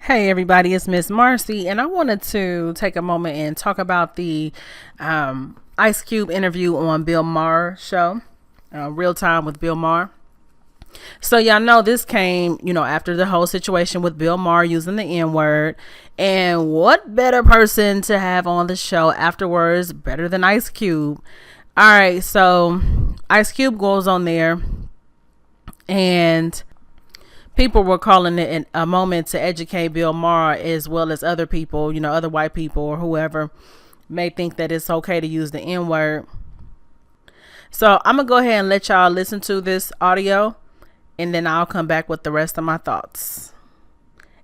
Hey everybody, it's Miss Marcy, and I wanted to take a moment and talk about the Ice Cube interview on Bill Maher show, Real Time with Bill Maher. So y'all know this came, after the whole situation with Bill Maher using the N word, and what better person to have on the show afterwards, better than Ice Cube? All right, so Ice Cube goes on there and people were calling it a moment to educate Bill Maher as well as other people, other white people or whoever may think that it's okay to use the N word. So I'm going to go ahead and let y'all listen to this audio and then I'll come back with the rest of my thoughts.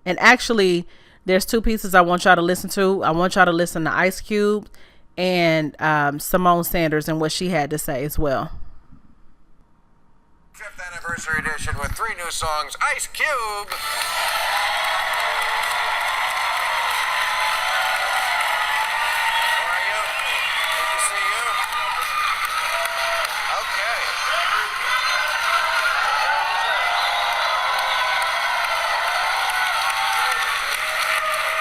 And actually, there's two pieces I want y'all to listen to. I want y'all to listen to Ice Cube and Simone Sanders and what she had to say as well. Fifth anniversary edition with 3 new songs. Ice Cube. How are you? Good to see you. Okay.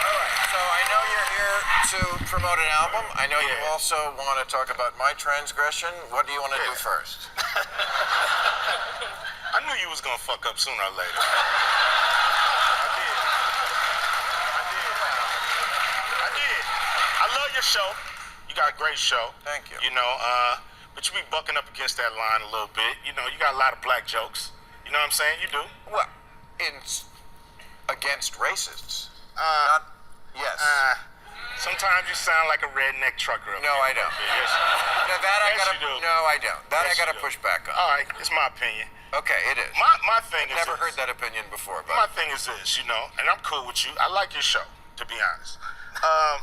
All right. So I know you're here to promote an album. I know you also want to talk about my transgression. What do you want to do first? I knew you was gonna fuck up sooner or later. I did. I love your show. You got a great show. Thank you. But you be bucking up against that line a little bit. You got a lot of black jokes. You know what I'm saying? You do. Well, against racists. Yes. Sometimes you sound like a redneck trucker. No, I don't. Yes. No, that I Yes, gotta. you do. No, I don't. That Yes, I gotta you do. push back on. All right, it's my opinion. Okay, it is. My thing is Never this. heard that opinion before, My but thing is this, and I'm cool with you. I like your show, to be honest. I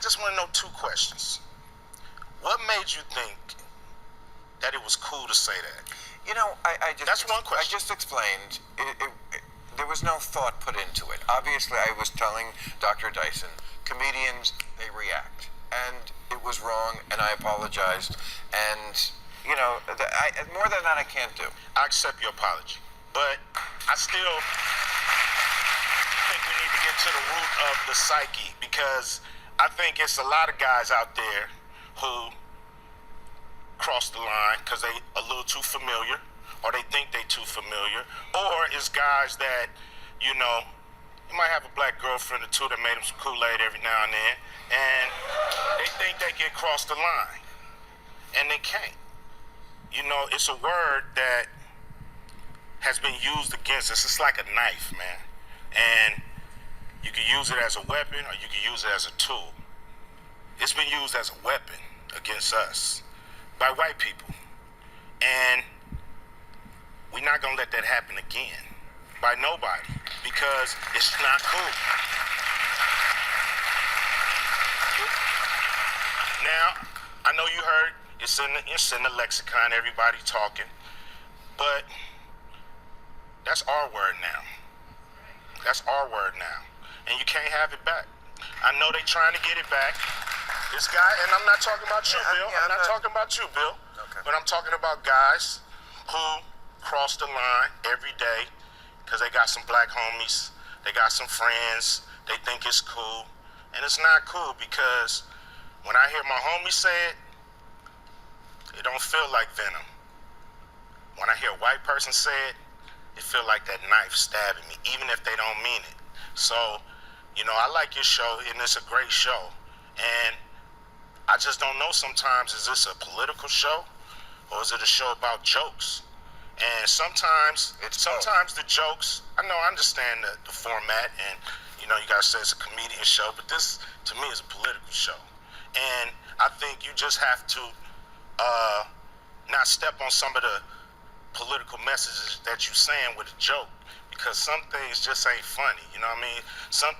just want to know 2 questions. What made you think that it was cool to say that? I just. That's one question. I just explained. There was no thought put into it. Obviously, I was telling Dr. Dyson, comedians, they react, and it was wrong, and I apologized, and. More than that, I can't do. I accept your apology, but I still think we need to get to the root of the psyche, because I think it's a lot of guys out there who cross the line because they a little too familiar, or they think they too familiar, or it's guys that, you might have a black girlfriend or two that made them some Kool-Aid every now and then, and they think they can cross the line, and they can't. It's a word that has been used against us. It's like a knife, man. And you can use it as a weapon or you can use it as a tool. It's been used as a weapon against us by white people. And we're not going to let that happen again by nobody, because it's not cool. Now, I know you heard it's in the lexicon, everybody talking, but that's our word now. That's our word now, and you can't have it back. I know they trying to get it back. This guy, and I'm not talking about you, Bill. I'm not talking about you, Bill. Okay. But I'm talking about guys who cross the line every day because they got some black homies, they got some friends, they think it's cool, and it's not cool, because when I hear my homies say it, it don't feel like venom. When I hear a white person say it, it feel like that knife stabbing me, even if they don't mean it. So, I like your show, and it's a great show. And I just don't know sometimes, is this a political show, or is it a show about jokes? And sometimes the jokes, I understand the format, and, you gotta say it's a comedian show, but this, to me, is a political show. And I think you just have to not step on some of the political messages that you're saying with a joke, because some things just ain't funny. You know what I mean?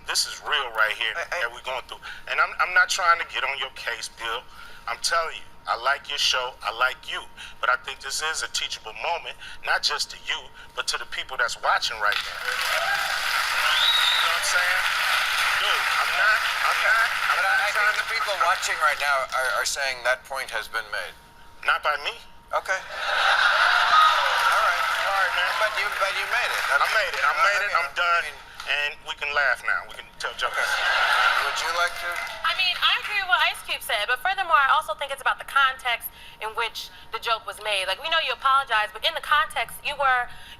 This is real right here that we're going through. And I'm not trying to get on your case, Bill. I'm telling you, I like your show, I like you, but I think this is a teachable moment, not just to you, but to the people that's watching right now. You know what I'm saying? Dude, I'm not But I think trying the to people watching right now are saying that point has been made. Not by me. Okay. All right, man. But you made it. I made it. I'm done. and we can laugh now. We can tell jokes. Would you like to? I mean, I agree with what Ice Cube said, but furthermore, I also think it's about the context in which the joke was made. Like, we know you apologize, but in the context, you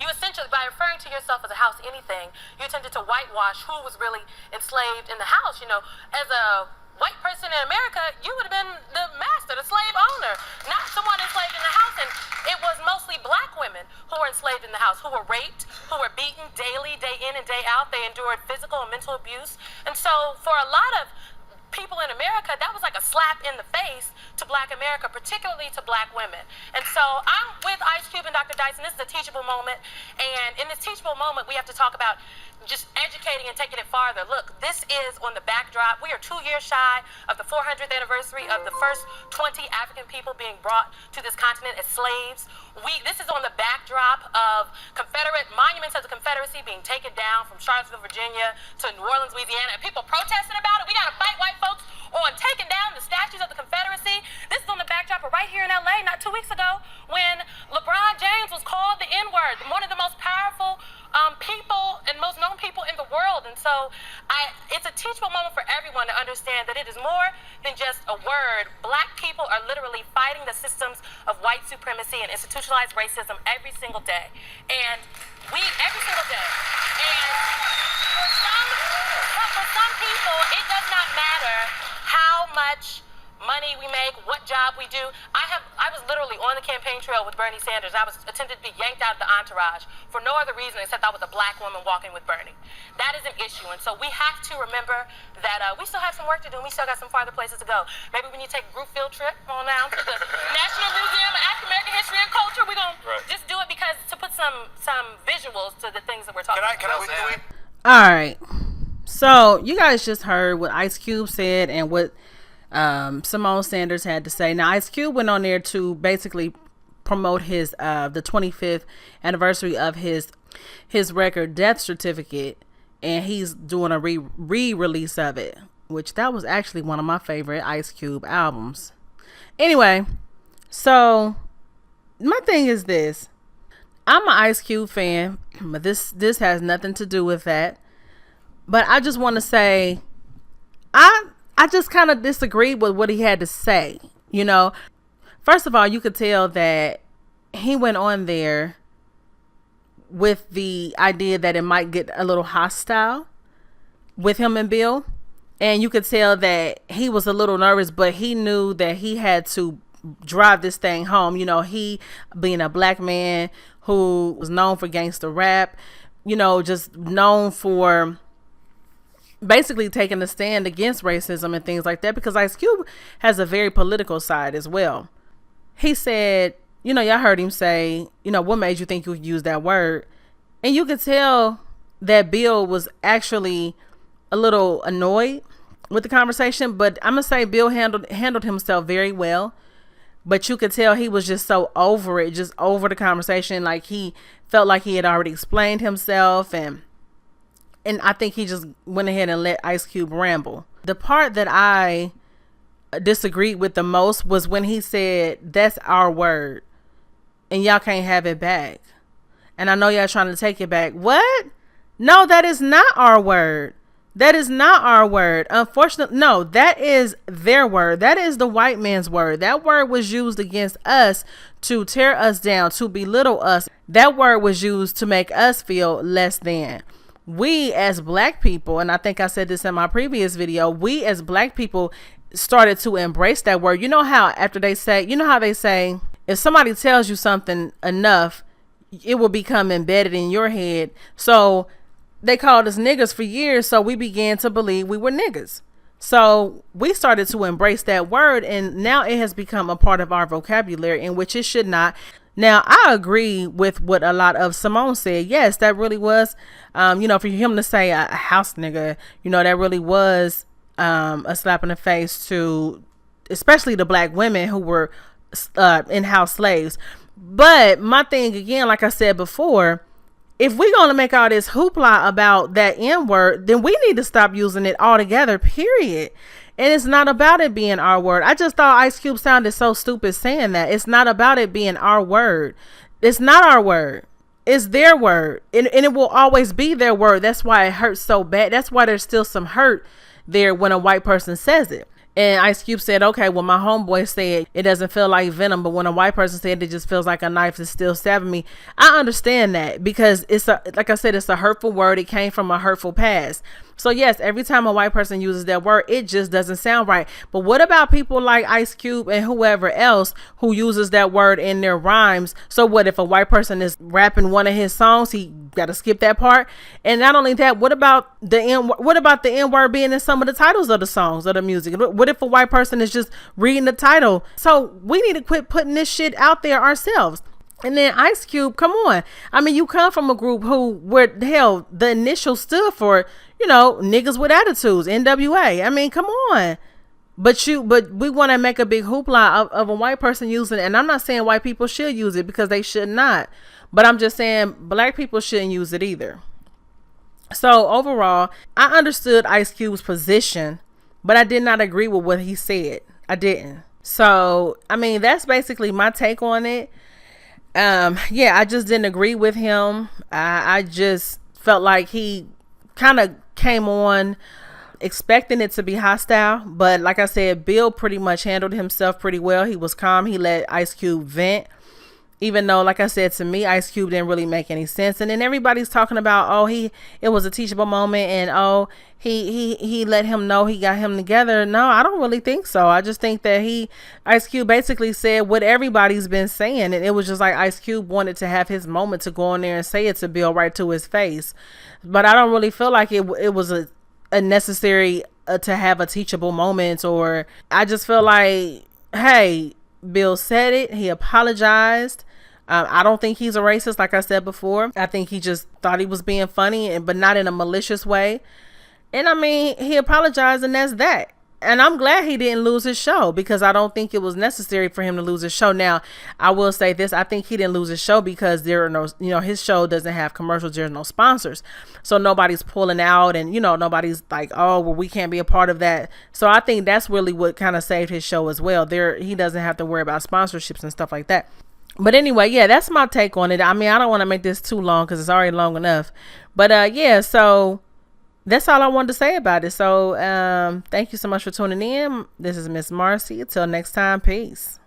essentially, by referring to yourself as a house anything, you attempted to whitewash who was really enslaved in the house. You know, as a white person in America, you would have been the master, the slave owner, not someone enslaved in the house. And it was mostly black women who were enslaved in the house, who were raped, who were beaten daily, day in and day out. They endured physical and mental abuse. And so for a lot of people in America, that was like a slap in the face to black America, particularly to black women. And so I'm with Ice Cube and Dr. Dyson. This is a teachable moment. And in this teachable moment, we have to talk about just educating and taking it farther. Look, this is on the backdrop. We are 2 years shy of the 400th anniversary of the first 20 African people being brought to this continent as slaves. This is on the backdrop of Confederate monuments of the Confederacy being taken down from Charlottesville, Virginia to New Orleans, Louisiana, and people protesting about it. We got to fight white folks on taking down the statues of the Confederacy. This is on the backdrop of right here in LA, not 2 weeks ago, when LeBron James was called the N-word, one of the most powerful people and most known people in the world. And so it's a teachable moment for everyone to understand that it is more than just a word. Black people are literally fighting the systems of white supremacy and institutionalized racism every single day. And every single day. And for some people, it does not matter how much money we make, what job we do. I was literally on the campaign trail with Bernie Sanders. I was attempted to be yanked out of the entourage for no other reason except I was a black woman walking with Bernie. That is an issue, and so we have to remember that we still have some work to do, and we still got some farther places to go. Maybe we need to take a group field trip on down to the National Museum of African American History and Culture. We're gonna just do it because to put some visuals to the things that we're talking about. All right. So you guys just heard what Ice Cube said and what Simone Sanders had to say. Now, Ice Cube went on there to basically promote his the 25th anniversary of his record Death Certificate, and he's doing a re-release of it, which that was actually one of my favorite Ice Cube albums. Anyway, so my thing is this. I'm an Ice Cube fan, but this has nothing to do with that. But I just want to say I just kind of disagreed with what he had to say. You know, first of all, you could tell that he went on there with the idea that it might get a little hostile with him and Bill. And you could tell that he was a little nervous, but he knew that he had to drive this thing home. You know, he being a black man who was known for gangster rap, you know, just known for basically taking a stand against racism and things like that, because Ice Cube has a very political side as well. He said, you know, y'all heard him say, you know, what made you think you would use that word? And you could tell that Bill was actually a little annoyed with the conversation, but I'm gonna say Bill handled himself very well. But you could tell he was just so over it, just over the conversation. Like he felt like he had already explained himself, and I think he just went ahead and let Ice Cube ramble. The part that I disagreed with the most was when he said, that's our word and y'all can't have it back. And I know y'all trying to take it back. What? No, that is not our word. That is not our word. Unfortunately, no, that is their word. That is the white man's word. That word was used against us to tear us down, to belittle us. That word was used to make us feel less than. We as black people, and I think I said this in my previous video, we as black people started to embrace that word. You know how after they say, you know how they say, if somebody tells you something enough, it will become embedded in your head. So they called us niggas for years, so we began to believe we were niggas. So we started to embrace that word, and now it has become a part of our vocabulary, in which it should not. Now, I agree with what a lot of Simone said. Yes, that really was, you know, for him to say a house nigga, you know, that really was a slap in the face to especially the black women who were in-house slaves. But my thing, again, like I said before, if we're going to make all this hoopla about that N-word, then we need to stop using it altogether, period. And it's not about it being our word. I just thought Ice Cube sounded so stupid saying that. It's not about it being our word. It's not our word. It's their word, and it will always be their word. That's why it hurts so bad. That's why there's still some hurt there when a white person says it. And Ice Cube said, okay, well, my homeboy said it doesn't feel like venom, but when a white person said it just feels like a knife is still stabbing me, I understand that, because like I said, it's a hurtful word. It came from a hurtful past. So yes, every time a white person uses that word, it just doesn't sound right. But what about people like Ice Cube and whoever else who uses that word in their rhymes? So what if a white person is rapping one of his songs, he got to skip that part? And not only that, what about the N word being in some of the titles of the songs or the music? What if a white person is just reading the title? So we need to quit putting this shit out there ourselves. And then Ice Cube, come on. I mean, you come from a group where hell, the initials stood for, niggas with attitudes, NWA. I mean, come on. But we want to make a big hoopla of a white person using it. And I'm not saying white people should use it, because they should not. But I'm just saying black people shouldn't use it either. So overall, I understood Ice Cube's position, but I did not agree with what he said. I didn't. So, I mean, that's basically my take on it. I just didn't agree with him. I just felt like he kind of came on expecting it to be hostile, but like I said, Bill pretty much handled himself pretty well. He was calm. He let Ice Cube vent, even though, like I said, to me, Ice Cube didn't really make any sense. And then everybody's talking about, it was a teachable moment, and he let him know he got him together. No, I don't really think so. I just think that Ice Cube basically said what everybody's been saying, and it was just like Ice Cube wanted to have his moment to go in there and say it to Bill right to his face. But I don't really feel like it was a necessary to have a teachable moment, or I just feel like, hey, Bill said it. He apologized. I don't think he's a racist, like I said before. I think he just thought he was being funny, but not in a malicious way. And I mean, he apologized, and that's that. And I'm glad he didn't lose his show, because I don't think it was necessary for him to lose his show. Now, I will say this. I think he didn't lose his show because there are no, his show doesn't have commercials. There's no sponsors. So nobody's pulling out, and, nobody's like, oh, well, we can't be a part of that. So I think that's really what kind of saved his show as well. He doesn't have to worry about sponsorships and stuff like that. But anyway, yeah, that's my take on it. I mean, I don't want to make this too long because it's already long enough. But so that's all I wanted to say about it. So thank you so much for tuning in. This is Miss Marcy. Until next time, peace.